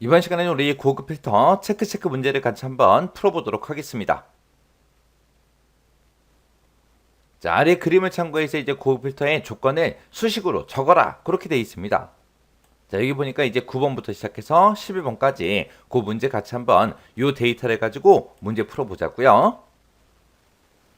이번 시간에는 우리 고급 필터 체크 문제를 같이 한번 풀어보도록 하겠습니다. 자, 아래 그림을 참고해서 이제 고급 필터의 조건을 수식으로 적어라. 그렇게 되어 있습니다. 자, 여기 보니까 이제 9번부터 시작해서 11번까지 그 문제 같이 한번 이 데이터를 가지고 문제 풀어보자고요.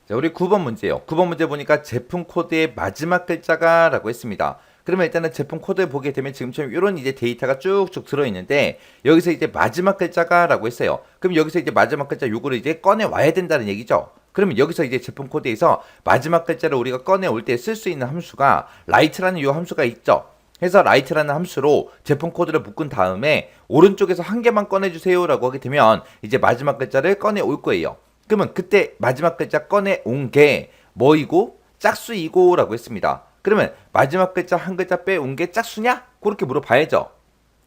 자, 우리 9번 문제요. 9번 문제 보니까 제품 코드의 마지막 글자가 라고 했습니다. 그러면 일단은 제품 코드를 보게 되면 지금처럼 이런 이제 데이터가 쭉쭉 들어있는데 여기서 이제 마지막 글자가 라고 했어요. 그럼 여기서 이제 마지막 글자 요거를 이제 꺼내 와야 된다는 얘기죠. 그러면 여기서 이제 제품 코드에서 마지막 글자를 우리가 꺼내 올 때 쓸 수 있는 함수가 write라는 요 함수가 있죠. 해서 write라는 함수로 제품 코드를 묶은 다음에 오른쪽에서 한 개만 꺼내주세요 라고 하게 되면 이제 마지막 글자를 꺼내 올 거예요. 그러면 그때 마지막 글자 꺼내 온 게 뭐이고 짝수이고 라고 했습니다. 그러면 마지막 글자 한 글자 빼온 게 짝수냐? 그렇게 물어봐야죠.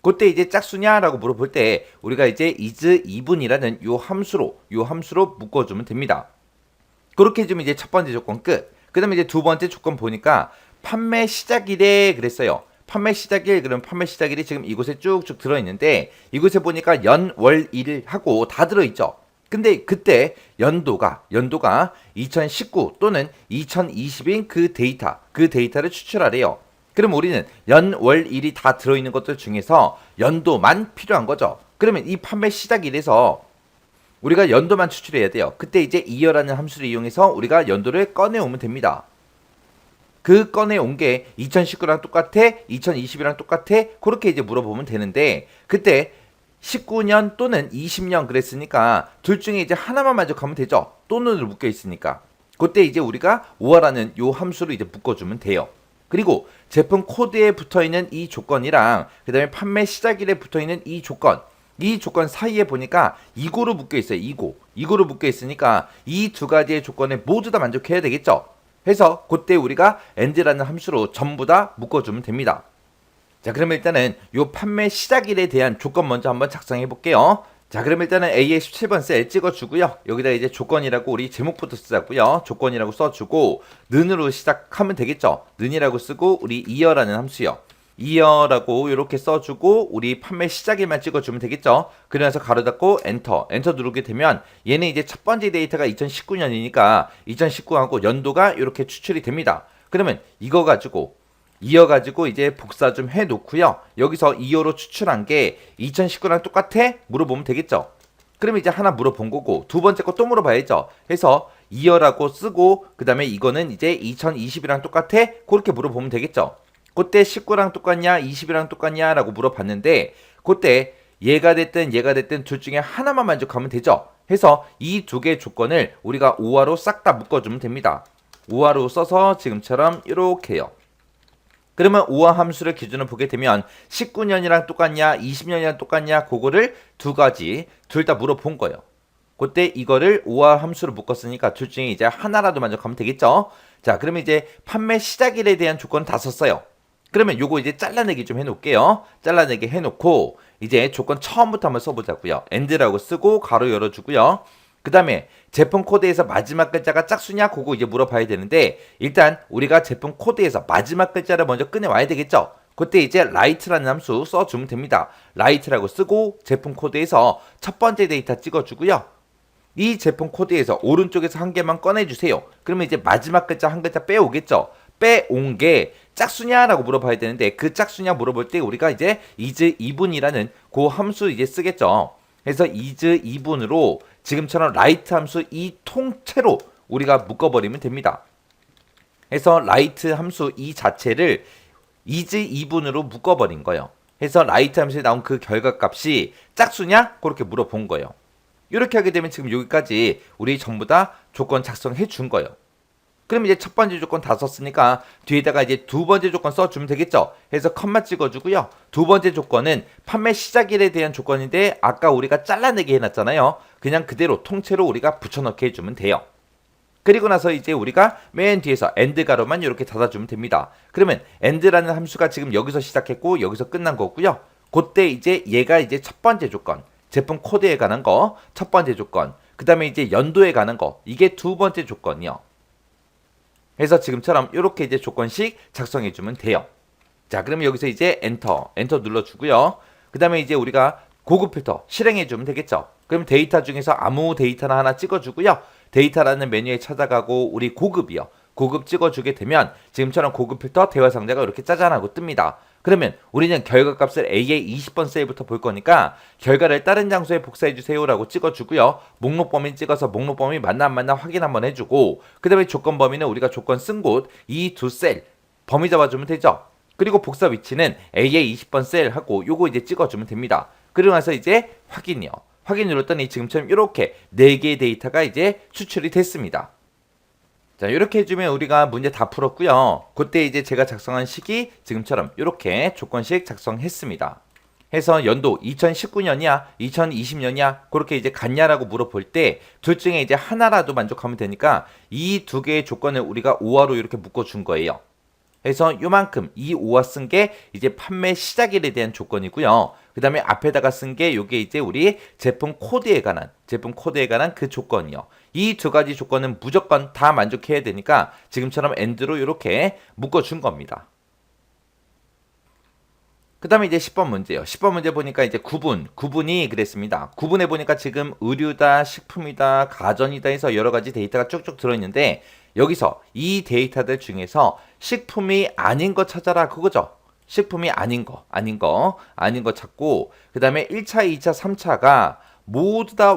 그때 이제 짝수냐? 라고 물어볼 때 우리가 이제 is even이라는 요 함수로 묶어주면 됩니다. 그렇게 해주면 이제 첫 번째 조건 끝. 그 다음에 이제 두 번째 조건 보니까 판매 시작일에 그랬어요. 판매 시작일, 그럼 판매 시작일이 지금 이곳에 쭉쭉 들어있는데 이곳에 보니까 연, 월, 일 하고 다 들어있죠. 근데 그때 연도가 2019 또는 2020인 그 데이터를 추출하래요. 그럼 우리는 연, 월, 일이 다 들어있는 것들 중에서 연도만 필요한 거죠. 그러면 이 판매 시작일에서 우리가 연도만 추출해야 돼요. 그때 이제 이어라는 함수를 이용해서 우리가 연도를 꺼내오면 됩니다. 그 꺼내온 게 2019랑 똑같아? 2020이랑 똑같아? 그렇게 이제 물어보면 되는데 그때 19년 또는 20년 그랬으니까 둘 중에 이제 하나만 만족하면 되죠. 또는으로 묶여 있으니까. 그때 이제 우리가 5화라는 요 함수로 이제 묶어주면 돼요. 그리고 제품 코드에 붙어있는 이 조건이랑 그 다음에 판매 시작일에 붙어있는 이 조건 사이에 보니까 이고로 묶여 있어요. 이고로 묶여 있으니까 이 두 가지의 조건에 모두 다 만족해야 되겠죠. 해서 그때 우리가 and라는 함수로 전부 다 묶어주면 됩니다. 자, 그러면 일단은 요 판매 시작일에 대한 조건 먼저 한번 작성해 볼게요. 자, 그럼 일단은 A의 17번 셀 찍어주고요. 여기다 이제 조건이라고 우리 제목부터 쓰자고요. 조건이라고 써주고 는으로 시작하면 되겠죠. 는이라고 쓰고 우리 이어라는 함수요. 이어라고 이렇게 써주고 우리 판매 시작일만 찍어주면 되겠죠. 그래서 가로 닫고 엔터 누르게 되면 얘는 이제 첫 번째 데이터가 2019년이니까 2019하고 연도가 이렇게 추출이 됩니다. 그러면 이거 가지고 이어가지고 이제 복사 좀 해놓고요. 여기서 이어로 추출한 게 2019랑 똑같아? 물어보면 되겠죠. 그럼 이제 하나 물어본 거고 두 번째 거 또 물어봐야죠. 해서 이어라고 쓰고 그 다음에 이거는 이제 2020이랑 똑같아? 그렇게 물어보면 되겠죠. 그때 19랑 똑같냐 20이랑 똑같냐 라고 물어봤는데 그때 얘가 됐든 둘 중에 하나만 만족하면 되죠. 해서 이 두 개의 조건을 우리가 5화로 싹 다 묶어주면 됩니다. 5화로 써서 지금처럼 이렇게요. 그러면 5화 함수를 기준으로 보게 되면 19년이랑 똑같냐 20년이랑 똑같냐 그거를 두 가지 둘 다 물어본 거예요. 그때 이거를 5화 함수로 묶었으니까 둘 중에 이제 하나라도 만족하면 되겠죠. 자, 그러면 이제 판매 시작일에 대한 조건 다 썼어요. 그러면 요거 이제 잘라내기 좀 해놓을게요. 잘라내기 해놓고 이제 조건 처음부터 한번 써보자고요. and라고 쓰고 가로 열어주고요. 그 다음에 제품 코드에서 마지막 글자가 짝수냐 그거 이제 물어봐야 되는데 일단 우리가 제품 코드에서 마지막 글자를 먼저 꺼내와야 되겠죠. 그때 이제 write라는 함수 써주면 됩니다. write라고 쓰고 제품 코드에서 첫 번째 데이터 찍어주고요. 이 제품 코드에서 오른쪽에서 한 개만 꺼내주세요. 그러면 이제 마지막 글자 한 글자 빼오겠죠. 빼온 게 짝수냐라고 물어봐야 되는데 그 짝수냐 물어볼 때 우리가 이제 is even이라는 그 함수 이제 쓰겠죠. 그래서 is even으로 지금처럼 write 함수 이 통째로 우리가 묶어버리면 됩니다. 그래서 write 함수 이 자체를 is even으로 묶어버린 거예요. 그래서 write 함수에 나온 그 결과값이 짝수냐? 그렇게 물어본 거예요. 이렇게 하게 되면 지금 여기까지 우리 전부 다 조건 작성해 준 거예요. 그럼 이제 첫 번째 조건 다 썼으니까 뒤에다가 이제 두 번째 조건 써주면 되겠죠. 그래서 컴마 찍어주고요. 두 번째 조건은 판매 시작일에 대한 조건인데 아까 우리가 잘라내기 해놨잖아요. 그냥 그대로 통째로 우리가 붙여넣기 해주면 돼요. 그리고 나서 이제 우리가 맨 뒤에서 end 가로만 이렇게 닫아주면 됩니다. 그러면 end라는 함수가 지금 여기서 시작했고 여기서 끝난 거고요. 그때 이제 얘가 이제 첫 번째 조건, 제품 코드에 관한 거 첫 번째 조건, 그 다음에 이제 연도에 관한 거 이게 두 번째 조건이요. 해서 지금처럼 이렇게 이제 조건씩 작성해주면 돼요. 자, 그러면 여기서 이제 엔터 눌러주고요. 그 다음에 이제 우리가 고급 필터 실행해주면 되겠죠. 그럼 데이터 중에서 아무 데이터나 하나 찍어주고요. 데이터라는 메뉴에 찾아가고 우리 고급이요. 고급 찍어주게 되면 지금처럼 고급 필터 대화 상자가 이렇게 짜잔하고 뜹니다. 그러면 우리는 결과값을 A의 20번 셀부터 볼 거니까 결과를 다른 장소에 복사해주세요 라고 찍어주고요. 목록 범위 찍어서 목록 범위 맞나 안 맞나 확인 한번 해주고 그 다음에 조건 범위는 우리가 조건 쓴 곳 이 두 셀 범위 잡아주면 되죠. 그리고 복사 위치는 A의 20번 셀 하고 요거 이제 찍어주면 됩니다. 그리고 나서 이제 확인이요. 확인 눌렀더니 지금처럼 이렇게 4개의 데이터가 이제 추출이 됐습니다. 자, 이렇게 해주면 우리가 문제 다 풀었고요. 그때 이제 제가 작성한 식이 지금처럼 이렇게 조건식 작성했습니다. 해서 연도 2019년이야, 2020년이야, 그렇게 이제 같냐라고 물어볼 때 둘 중에 이제 하나라도 만족하면 되니까 이 두 개의 조건을 우리가 오화로 이렇게 묶어준 거예요. 해서 요만큼 이 오화 쓴 게 이제 판매 시작일에 대한 조건이고요. 그 다음에 앞에다가 쓴 게 요게 이제 우리 제품 코드에 관한 그 조건이요. 이 두 가지 조건은 무조건 다 만족해야 되니까 지금처럼 AND로 이렇게 묶어준 겁니다. 그 다음에 이제 10번 문제요. 10번 문제 보니까 이제 구분이 그랬습니다. 구분해 보니까 지금 의류다, 식품이다, 가전이다 해서 여러 가지 데이터가 쭉쭉 들어있는데 여기서 이 데이터들 중에서 식품이 아닌 거 찾아라 그거죠. 식품이 아닌 거 찾고 그 다음에 1차, 2차, 3차가 모두 다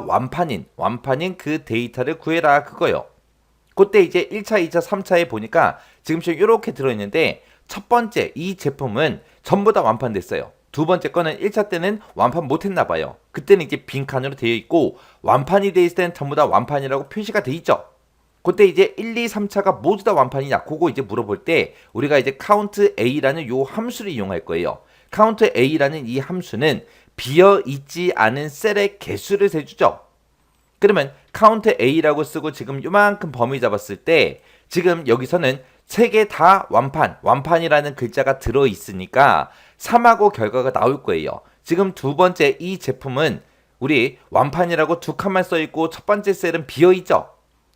완판인 그 데이터를 구해라 그거요. 그때 이제 1차, 2차, 3차에 보니까 지금처럼 이렇게 들어있는데 첫 번째 이 제품은 전부 다 완판됐어요. 두 번째 거는 1차 때는 완판 못했나 봐요. 그때는 이제 빈칸으로 되어 있고 완판이 되어 있을 때는 전부 다 완판이라고 표시가 되어 있죠. 그때 이제 1, 2, 3차가 모두 다 완판이냐 그거 이제 물어볼 때 우리가 이제 count A라는 요 함수를 이용할 거예요. count A라는 이 함수는 비어있지 않은 셀의 개수를 세주죠. 그러면 count A라고 쓰고 지금 요만큼 범위 잡았을 때 지금 여기서는 3개 다 완판이라는 글자가 들어있으니까 3하고 결과가 나올 거예요. 지금 두 번째 이 제품은 우리 완판이라고 두 칸만 써있고 첫 번째 셀은 비어있죠.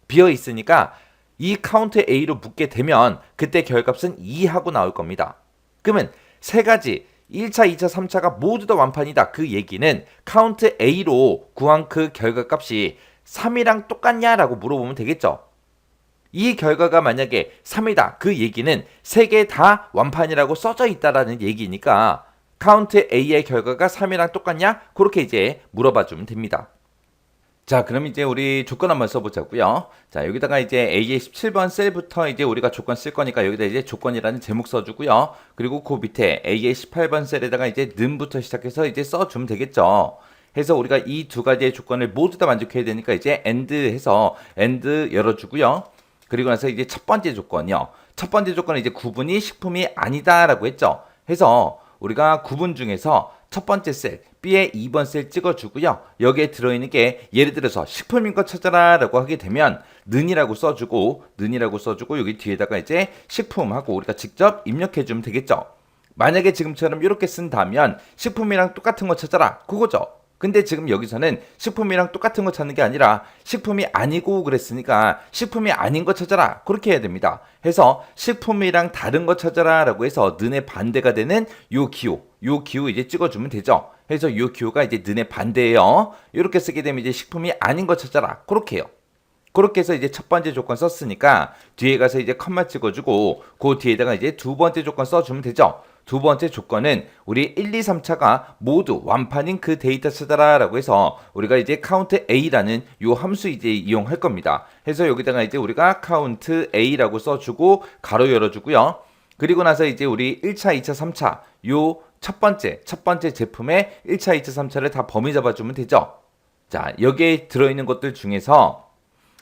비어있으니까 이 count A로 묶게 되면 그때 결과값은 2하고 나올 겁니다. 그러면 세 가지 1차, 2차, 3차가 모두 다 완판이다. 그 얘기는 count A로 구한 그 결과값이 3이랑 똑같냐라고 물어보면 되겠죠. 이 결과가 만약에 3이다. 그 얘기는 3개 다 완판이라고 써져 있다라는 얘기니까 count A의 결과가 3이랑 똑같냐? 그렇게 이제 물어봐 주면 됩니다. 자, 그럼 이제 우리 조건 한번 써보자고요. 자, 여기다가 이제 A의 17번 셀부터 이제 우리가 조건 쓸 거니까 여기다 이제 조건이라는 제목 써주고요. 그리고 그 밑에 A의 18번 셀에다가 이제 는부터 시작해서 이제 써주면 되겠죠. 해서 우리가 이 두 가지의 조건을 모두 다 만족해야 되니까 이제 AND 해서 AND 열어주고요. 그리고 나서 이제 첫 번째 조건이요. 첫 번째 조건은 이제 구분이 식품이 아니다라고 했죠. 해서 우리가 구분 중에서 첫 번째 셀 B의 2번 셀 찍어주고요. 여기에 들어있는 게 예를 들어서 식품인 거 찾아라 라고 하게 되면 는이라고 써주고 여기 뒤에다가 이제 식품하고 우리가 직접 입력해주면 되겠죠. 만약에 지금처럼 이렇게 쓴다면 식품이랑 똑같은 거 찾아라 그거죠. 근데 지금 여기서는 식품이랑 똑같은 거 찾는 게 아니라 식품이 아니고 그랬으니까 식품이 아닌 거 찾아라 그렇게 해야 됩니다. 해서 식품이랑 다른 거 찾아라 라고 해서 는의 반대가 되는 요 기호 이제 찍어주면 되죠. 해서 요 기호가 이제 는의 반대예요. 이렇게 쓰게 되면 이제 식품이 아닌 거 찾아라 그렇게 해요. 그렇게 해서 이제 첫 번째 조건 썼으니까 뒤에 가서 이제 컴마 찍어주고 그 뒤에다가 이제 두 번째 조건 써주면 되죠. 두 번째 조건은 우리 1, 2, 3차가 모두 완판인 그 데이터 찾아라 라고 해서 우리가 이제 count A라는 요 함수 이제 이용할 겁니다. 해서 여기다가 이제 우리가 count A라고 써주고 가로 열어주고요. 그리고 나서 이제 우리 1차, 2차, 3차 요 첫 번째 제품의 1차, 2차, 3차를 다 범위 잡아주면 되죠. 자, 여기에 들어있는 것들 중에서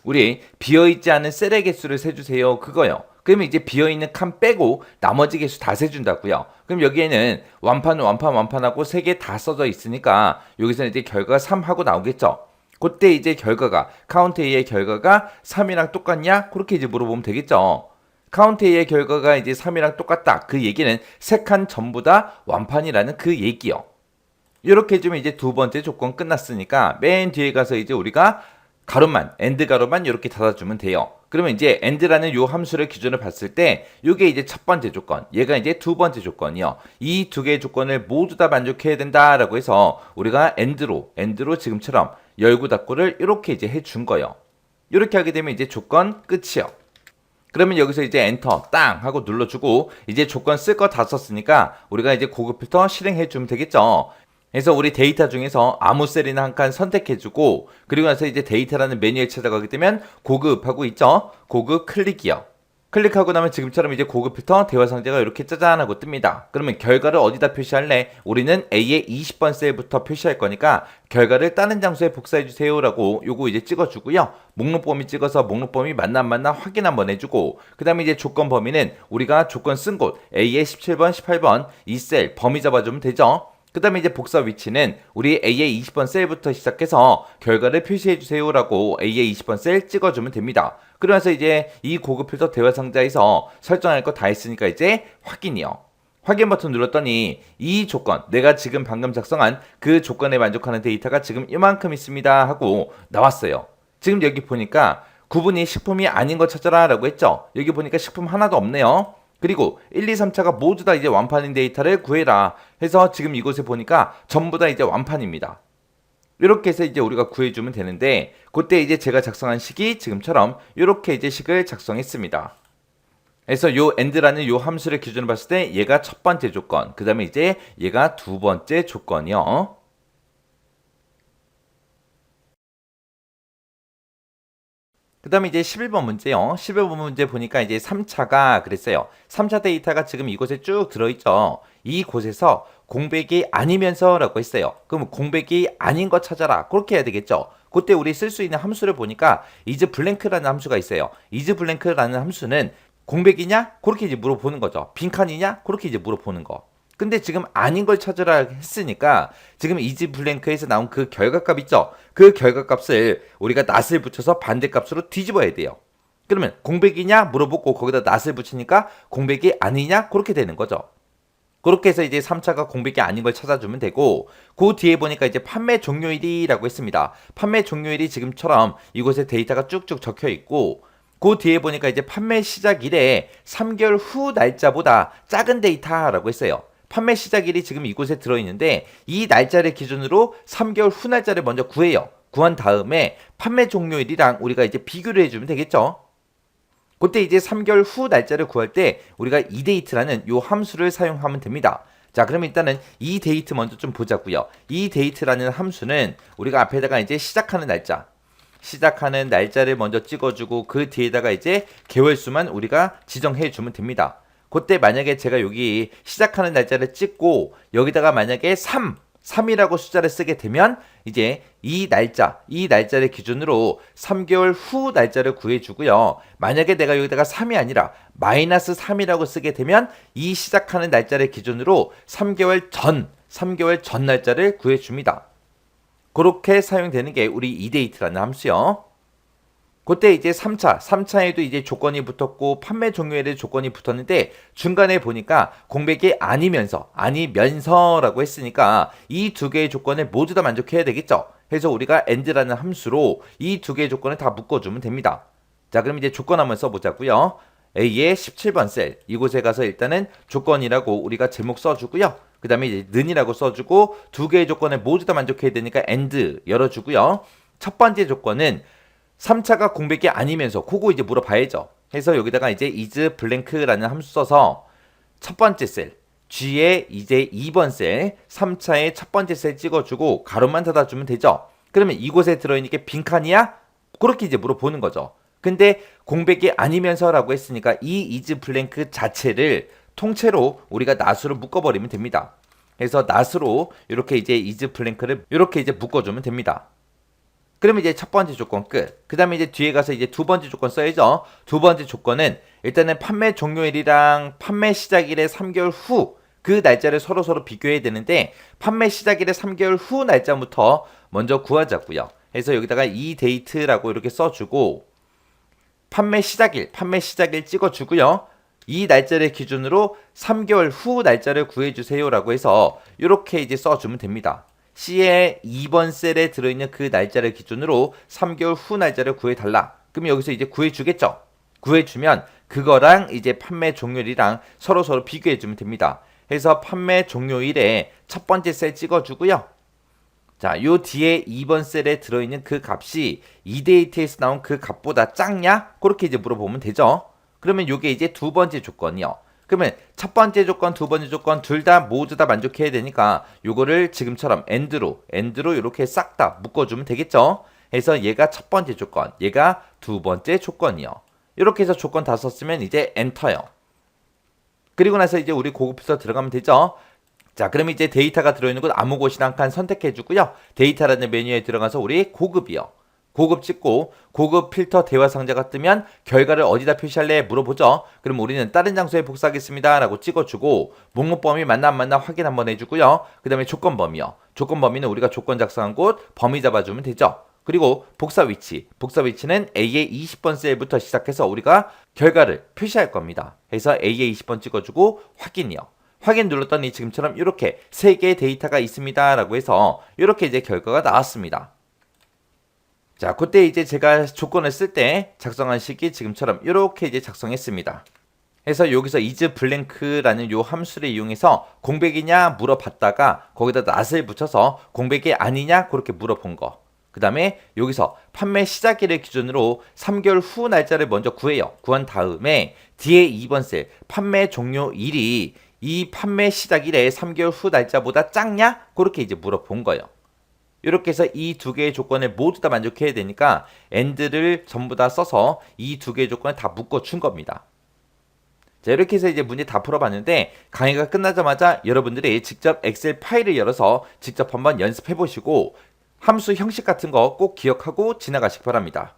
우리 비어있지 않은 셀의 개수를 세주세요 그거요. 그러면 이제 비어있는 칸 빼고 나머지 개수 다 세준다고요. 그럼 여기에는 완판하고 3개 다 써져 있으니까 여기서는 이제 결과가 3하고 나오겠죠. 그때 이제 결과가 count A의 결과가 3이랑 똑같냐? 그렇게 이제 물어보면 되겠죠. count A의 결과가 이제 3이랑 똑같다. 그 얘기는 3칸 전부 다 완판이라는 그 얘기요. 이렇게 해주면 이제 두 번째 조건 끝났으니까 맨 뒤에 가서 이제 우리가 가로만, 엔드 가로만 이렇게 닫아주면 돼요. 그러면 이제 and라는 요 함수를 기준으로 봤을 때 요게 이제 첫 번째 조건, 얘가 이제 두 번째 조건이요. 이 두 개의 조건을 모두 다 만족해야 된다라고 해서 우리가 and로 지금처럼 열고 닫고를 이렇게 이제 해준 거예요. 이렇게 하게 되면 이제 조건 끝이요. 그러면 여기서 이제 엔터 땅 하고 눌러주고 이제 조건 쓸 거 다 썼으니까 우리가 이제 고급 필터 실행해 주면 되겠죠. 그래서 우리 데이터 중에서 아무 셀이나 한 칸 선택해주고 그리고 나서 이제 데이터라는 메뉴에 찾아가게 되면 고급하고 있죠. 고급 클릭이요. 클릭하고 나면 지금처럼 이제 고급 필터 대화 상자가 이렇게 짜잔 하고 뜹니다. 그러면 결과를 어디다 표시할래? 우리는 A의 20번 셀부터 표시할 거니까 결과를 다른 장소에 복사해 주세요 라고 요거 이제 찍어주고요. 목록 범위 찍어서 목록 범위 맞나 안 맞나 확인 한번 해주고 그 다음에 이제 조건 범위는 우리가 조건 쓴 곳 A의 17번 18번 이 셀 범위 잡아주면 되죠. 그 다음에 이제 복사 위치는 우리 A의 20번 셀부터 시작해서 결과를 표시해주세요 라고 A의 20번 셀 찍어주면 됩니다. 그러면서 이제 이 고급 필터 대화 상자에서 설정할 거 다 했으니까 이제 확인이요. 확인 버튼 눌렀더니 이 조건, 내가 지금 방금 작성한 그 조건에 만족하는 데이터가 지금 이만큼 있습니다 하고 나왔어요. 지금 여기 보니까 구분이 식품이 아닌 거 찾아라 라고 했죠. 여기 보니까 식품 하나도 없네요. 그리고 1, 2, 3차가 모두 다 이제 완판인 데이터를 구해라 해서 지금 이곳에 보니까 전부 다 이제 완판입니다. 이렇게 해서 이제 우리가 구해주면 되는데 그때 이제 제가 작성한 식이 지금처럼 이렇게 이제 식을 작성했습니다. 그래서 요 and라는 요 함수를 기준으로 봤을 때 얘가 첫 번째 조건, 그 다음에 이제 얘가 두 번째 조건이요. 그 다음에 이제 11번 문제요. 11번 문제 보니까 이제 3차가 그랬어요. 3차 데이터가 지금 이곳에 쭉 들어있죠. 이곳에서 공백이 아니면서 라고 했어요. 그럼 공백이 아닌 거 찾아라. 그렇게 해야 되겠죠. 그때 우리 쓸 수 있는 함수를 보니까 isBlank라는 함수가 있어요. isBlank라는 함수는 공백이냐? 그렇게 이제 물어보는 거죠. 빈칸이냐? 그렇게 이제 물어보는 거. 근데 지금 아닌 걸 찾으라 했으니까 지금 isBlank에서 나온 그 결과값 있죠? 그 결과값을 우리가 낫을 붙여서 반대값으로 뒤집어야 돼요. 그러면 공백이냐 물어보고 거기다 낫을 붙이니까 공백이 아니냐 그렇게 되는 거죠. 그렇게 해서 이제 3차가 공백이 아닌 걸 찾아주면 되고 그 뒤에 보니까 이제 판매 종료일이라고 했습니다. 판매 종료일이 지금처럼 이곳에 데이터가 쭉쭉 적혀 있고 그 뒤에 보니까 이제 판매 시작일에 3개월 후 날짜보다 작은 데이터라고 했어요. 판매 시작일이 지금 이곳에 들어있는데 이 날짜를 기준으로 3개월 후 날짜를 먼저 구해요. 구한 다음에 판매 종료일이랑 우리가 이제 비교를 해주면 되겠죠. 그때 이제 3개월 후 날짜를 구할 때 우리가 이데이트라는 요 함수를 사용하면 됩니다. 자, 그럼 일단은 이 데이트 먼저 좀 보자고요. 이 데이트라는 함수는 우리가 앞에다가 이제 시작하는 날짜를 먼저 찍어주고 그 뒤에다가 이제 개월수만 우리가 지정해 주면 됩니다. 그때 만약에 제가 여기 시작하는 날짜를 찍고 여기다가 만약에 3이라고 숫자를 쓰게 되면 이제 이 날짜를 기준으로 3개월 후 날짜를 구해주고요. 만약에 내가 여기다가 3이 아니라 -3이라고 쓰게 되면 이 시작하는 날짜를 기준으로 3개월 전 날짜를 구해줍니다. 그렇게 사용되는 게 우리 이데이트라는 함수요. 그때 이제 3차에도 이제 조건이 붙었고 판매 종료일에 조건이 붙었는데 중간에 보니까 공백이 아니면서라고 했으니까 이 두 개의 조건을 모두 다 만족해야 되겠죠. 그래서 우리가 and라는 함수로 이 두 개의 조건을 다 묶어주면 됩니다. 자, 그럼 이제 조건 한번 써보자고요. A의 17번 셀 이곳에 가서 일단은 조건이라고 우리가 제목 써주고요. 그 다음에 이제 는이라고 써주고 두 개의 조건을 모두 다 만족해야 되니까 and 열어주고요. 첫 번째 조건은 3차가 공백이 아니면서 그거 이제 물어봐야죠. 해서 여기다가 이제 isBlank라는 함수 써서 첫 번째 셀 G에 이제 2번 셀 3차의 첫 번째 셀 찍어주고 가로만 닫아주면 되죠. 그러면 이곳에 들어있는 게 빈칸이야? 그렇게 이제 물어보는 거죠. 근데 공백이 아니면서라고 했으니까 이 isBlank 자체를 통째로 우리가 낫으로 묶어버리면 됩니다. 그래서 낫으로 이렇게 이제 isBlank를 이렇게 이제 묶어주면 됩니다. 그러면 이제 첫 번째 조건 끝. 그 다음에 이제 뒤에 가서 이제 두 번째 조건 써야죠. 두 번째 조건은 일단은 판매 종료일이랑 판매 시작일의 3개월 후 그 날짜를 서로 비교해야 되는데 판매 시작일의 3개월 후 날짜부터 먼저 구하자고요. 그래서 여기다가 이 데이트라고 이렇게 써주고 판매 시작일 찍어주고요. 이 날짜를 기준으로 3개월 후 날짜를 구해주세요 라고 해서 이렇게 이제 써주면 됩니다. C의 2번 셀에 들어있는 그 날짜를 기준으로 3개월 후 날짜를 구해달라. 그럼 여기서 이제 구해주겠죠. 구해주면 그거랑 이제 판매 종료일이랑 서로 비교해주면 됩니다. 그래서 판매 종료일에 첫 번째 셀 찍어주고요. 자, 요 뒤에 2번 셀에 들어있는 그 값이 이데이트에서 나온 그 값보다 작냐? 그렇게 이제 물어보면 되죠. 그러면 요게 이제 두 번째 조건이요. 그러면 첫 번째 조건, 두 번째 조건 둘 다 모두 다 만족해야 되니까 요거를 지금처럼 AND로 이렇게 싹 다 묶어주면 되겠죠. 그래서 얘가 첫 번째 조건, 얘가 두 번째 조건이요. 이렇게 해서 조건 다 썼으면 이제 엔터요. 그리고 나서 이제 우리 고급 필터 들어가면 되죠. 자, 그럼 이제 데이터가 들어있는 곳 아무 곳이나 한 칸 선택해주고요. 데이터라는 메뉴에 들어가서 우리 고급이요. 고급 찍고 고급 필터 대화 상자가 뜨면 결과를 어디다 표시할래 물어보죠. 그럼 우리는 다른 장소에 복사하겠습니다 라고 찍어주고 목록 범위 맞나 안 맞나 확인 한번 해주고요. 그 다음에 조건 범위요. 조건 범위는 우리가 조건 작성한 곳 범위 잡아주면 되죠. 그리고 복사 위치는 A의 20번 셀부터 시작해서 우리가 결과를 표시할 겁니다. 그래서 A의 20번 찍어주고 확인이요. 확인 눌렀더니 지금처럼 이렇게 3개의 데이터가 있습니다 라고 해서 이렇게 이제 결과가 나왔습니다. 자, 그때 이제 제가 조건을 쓸 때 작성한 식이 지금처럼 이렇게 이제 작성했습니다. 그래서 여기서 isBlank라는 요 함수를 이용해서 공백이냐 물어봤다가 거기다 not을 붙여서 공백이 아니냐 그렇게 물어본 거. 그 다음에 여기서 판매 시작일을 기준으로 3개월 후 날짜를 먼저 구해요. 구한 다음에 뒤에 2번 셀 판매 종료일이 이 판매 시작일에 3개월 후 날짜보다 작냐? 그렇게 이제 물어본 거예요. 이렇게 해서 이 두 개의 조건을 모두 다 만족해야 되니까 AND를 전부 다 써서 이 두 개의 조건을 다 묶어준 겁니다. 자, 이렇게 해서 이제 문제 다 풀어봤는데 강의가 끝나자마자 여러분들이 직접 엑셀 파일을 열어서 직접 한번 연습해 보시고 함수 형식 같은 거 꼭 기억하고 지나가시기 바랍니다.